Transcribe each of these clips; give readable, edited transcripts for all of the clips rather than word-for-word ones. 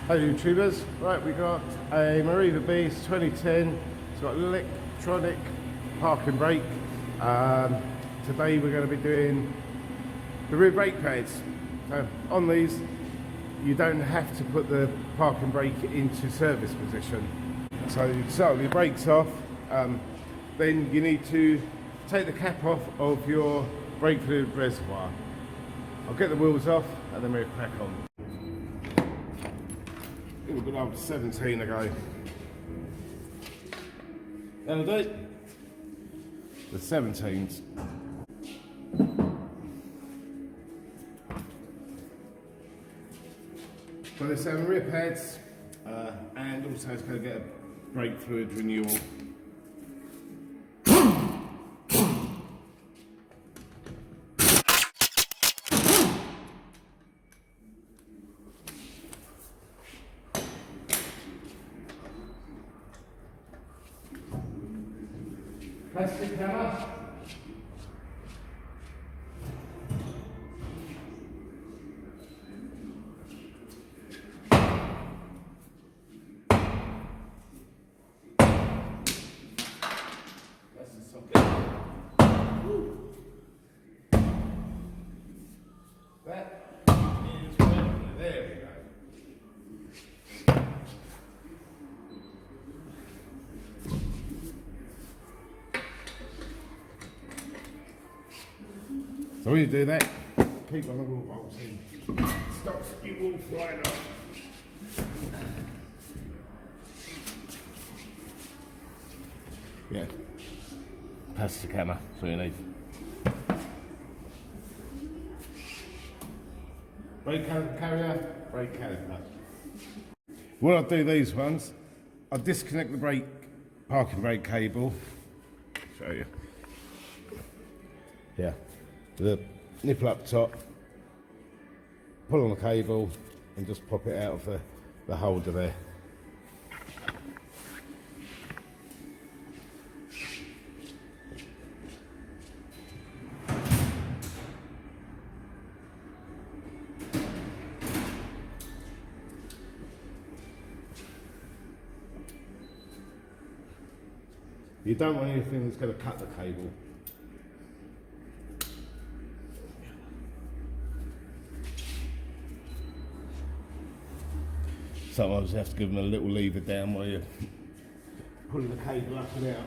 Hey YouTubers, right, we got a Meriva Beast 2010. It's got electronic parking brake. Today we're going to be doing the rear brake pads. So on these you don't have to put the parking brake into service position. So you start with your brakes off, then you need to take the cap off of your brake fluid reservoir. I'll get the wheels off and then we'll crack on. We've got up to 17 ago. That'll do. The 17s. So there's 7 rear pads, and also it's going to get a brake fluid renewal. Plastic hammer. That's the socket. That is working. There we go. So when you do that, keep on the wheel bolts in. Stops your wheel flying off. Yeah. Plastic hammer, that's all you need. Brake caliper carrier, brake caliper. When I do these ones, I disconnect the parking brake cable. Show you. Yeah. The nipple up top, pull on the cable and just pop it out of the holder there. You don't want anything that's going to cut the cable. Sometimes you have to give them a little lever down while you're pulling the cable up and out.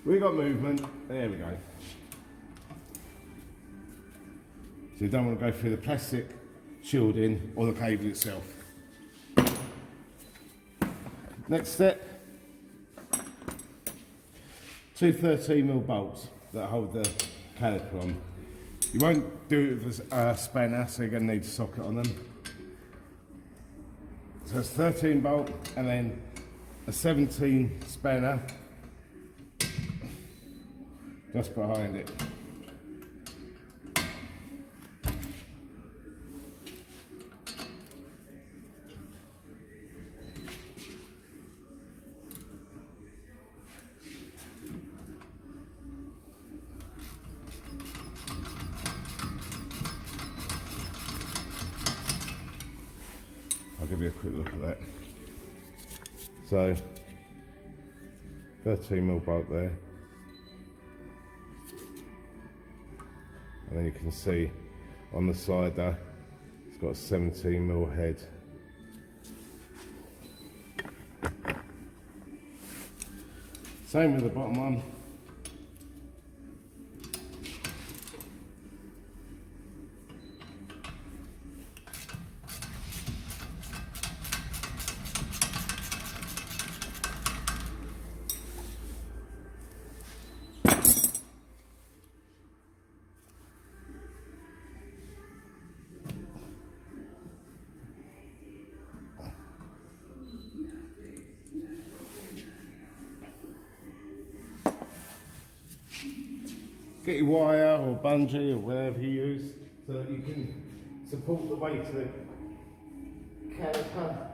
We got movement, there we go. So you don't want to go through the plastic shielding or the cable itself. Next step, 2 13mm bolts that hold the caliper on. You won't do it with a spanner, so you're going to need a socket on them. So it's 13 bolt and then a 17 spanner just behind it. I'll give you a quick look at that. So, 13mm bolt there. And then you can see on the side there, it's got a 17mm head. Same with the bottom one. get your wire or bungee or whatever you use so that you can support the weight of the caliper.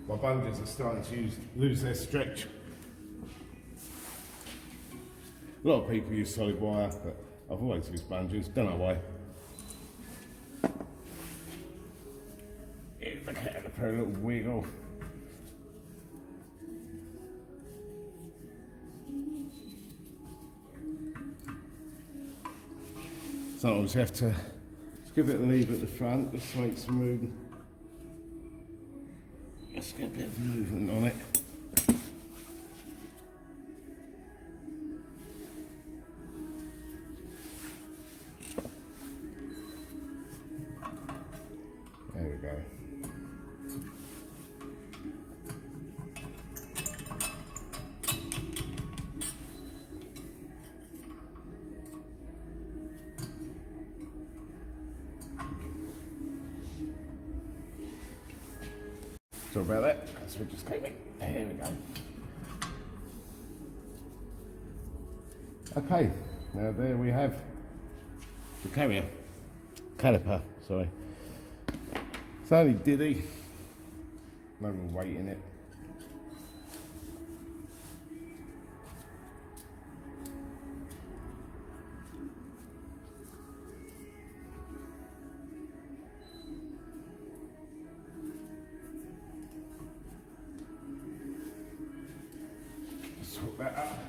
My bungees are starting to lose their stretch. A lot of people use solid wire, but I've always used bungees, don't know why. Here's the caliper, a little wiggle. Sometimes you have to give it a lever at the front, just to make some room. Let's get a bit of movement on it. There we go. Sorry about that, so we just came in. There we go. Okay, now there we have the caliper, sorry. It's only diddy, no real weight in it. Hook that up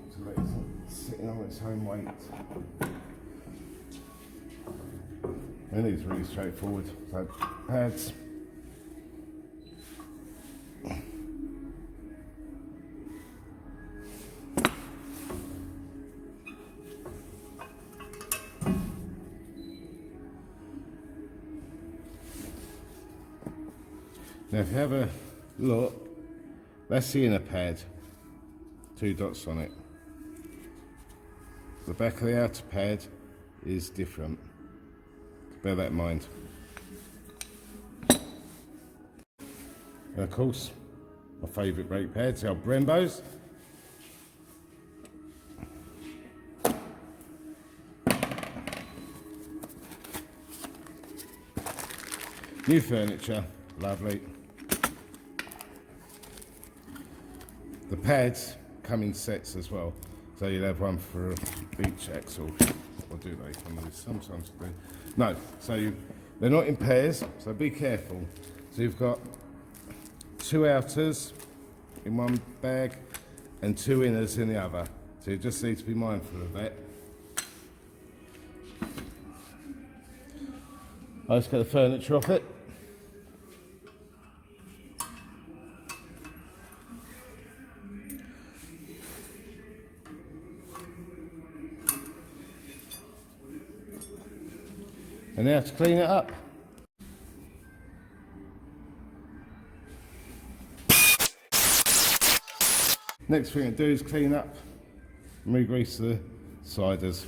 so that it's sitting on its own weight. And it's really straightforward. So pads. Now if you have a look, that's the inner pad, 2 dots on it. The back of the outer pad is different. Bear that in mind. And of course, my favourite brake pads are Brembo's. New furniture, lovely. The pads come in sets as well, so you'll have one for a beach axle, or do they? Sometimes they do. No, so they're not in pairs, so be careful. So you've got 2 outers in one bag and 2 inners in the other, so you just need to be mindful of that. Let's get the furniture off it. And now to clean it up. Next thing to do is clean up and re-grease the sliders.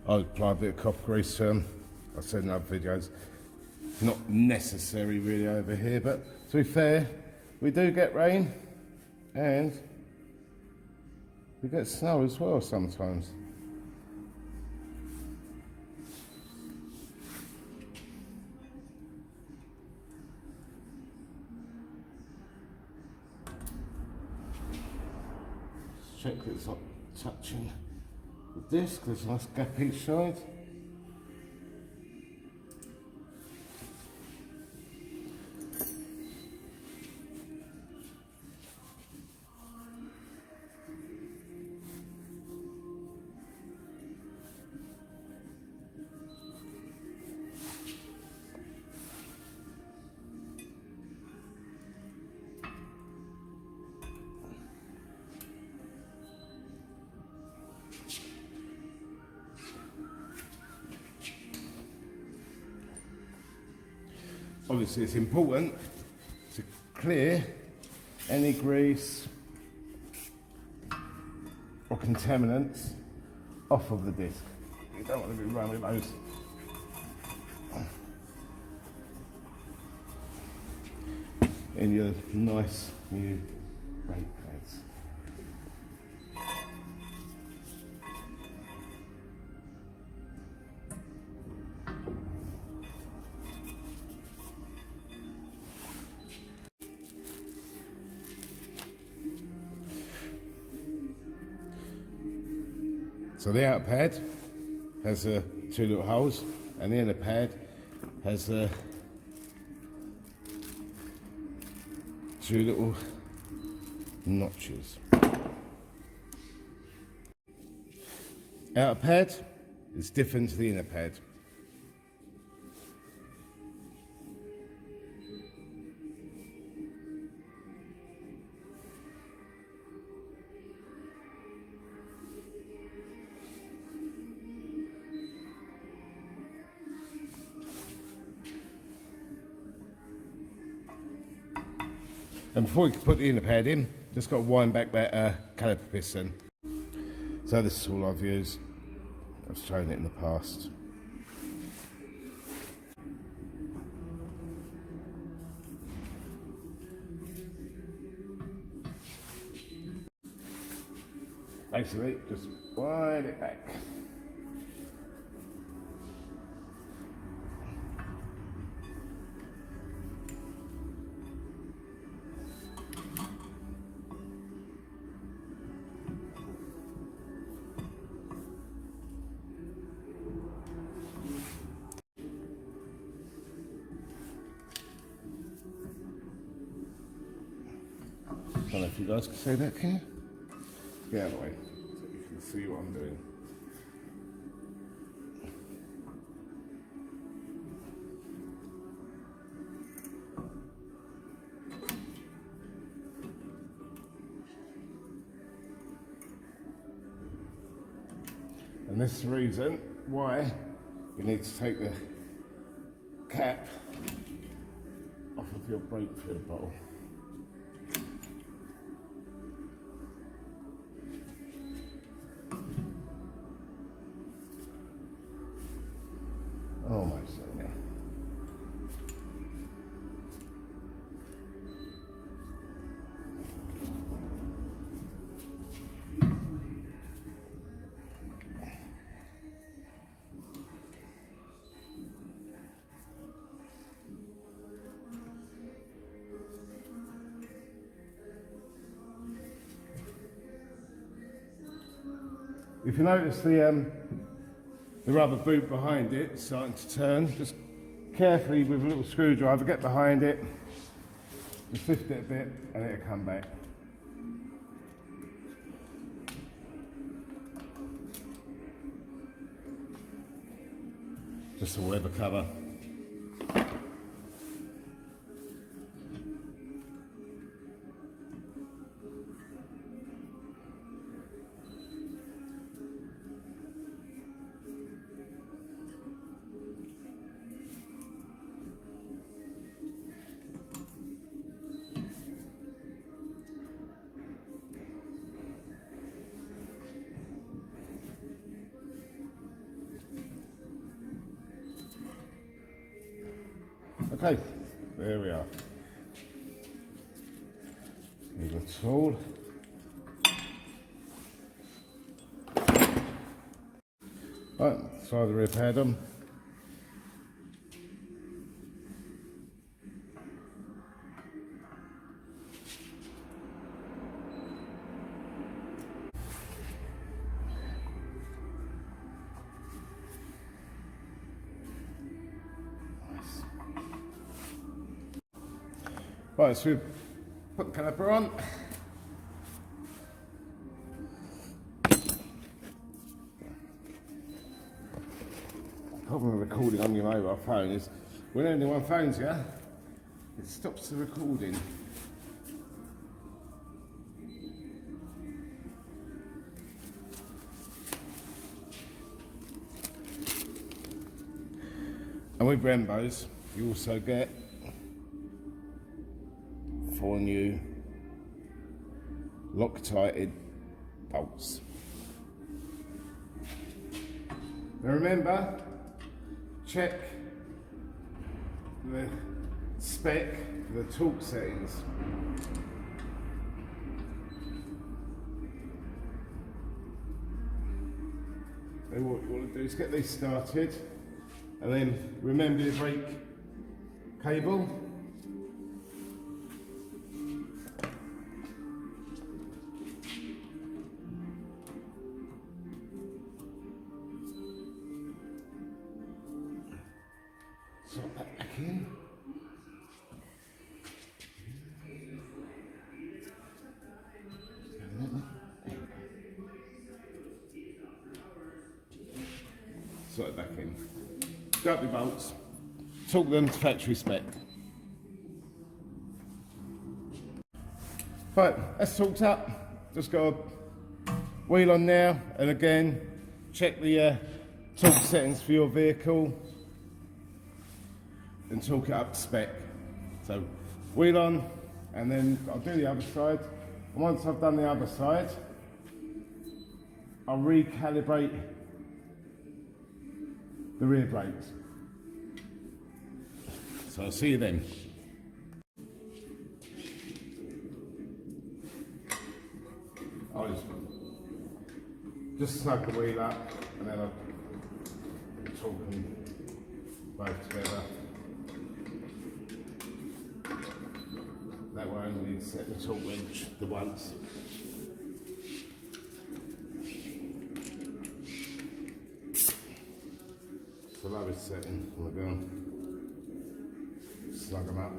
I would apply a bit of copper grease to them. I've said in other videos, not necessary really over here, but to be fair, we do get rain and we get snow as well sometimes. Check that it's not touching the disc, there's a nice gap each side. Obviously it's important to clear any grease or contaminants off of the disc. You don't want to be running those. In your nice new brake pads. So the outer pad has two little holes, and the inner pad has two little notches. Outer pad is different to the inner pad. And before we put the inner pad in, just got to wind back that caliper piston. So this is all I've used. I've shown it in the past. Basically, just wind it back. I don't know if you guys can see that, can you? Get out of the way so you can see what I'm doing. And this is the reason why you need to take the cap off of your brake fluid bottle. Almost there now. If you notice the rubber boot behind it is starting to turn, just carefully with a little screwdriver get behind it, just lift it a bit and it'll come back. Just a weather cover. Okay, there we are. Here's a tool. Right, slide the rear pad on. Right, so we put the caliper on. The problem with recording on your mobile phone is when anyone phones you, it stops the recording. And with Brembos, you also get 4 new Loctited bolts. Now remember, check the spec for the torque settings. And what you want to do is get these started, and then remember your brake cable. Slot that back in. Slot it back in. Grab your bolts, torque them to factory spec. Right, that's torqued up. Just got a wheel on now, and again, check the torque settings for your vehicle and torque it up to spec. So wheel on, and then I'll do the other side. And once I've done the other side, I'll recalibrate the rear brakes. So I'll see you then. I'll just snug the wheel up, and then I'll torque them both together. That way I only need to set the torque wrench the once. It's the lowest setting on the gun. Snug them up.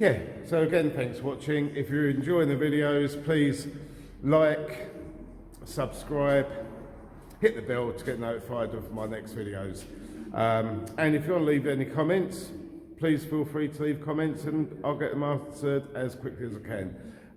Yeah, so again, thanks for watching. If you're enjoying the videos, please like, subscribe, hit the bell to get notified of my next videos. And if you want to leave any comments, please feel free to leave comments and I'll get them answered as quickly as I can.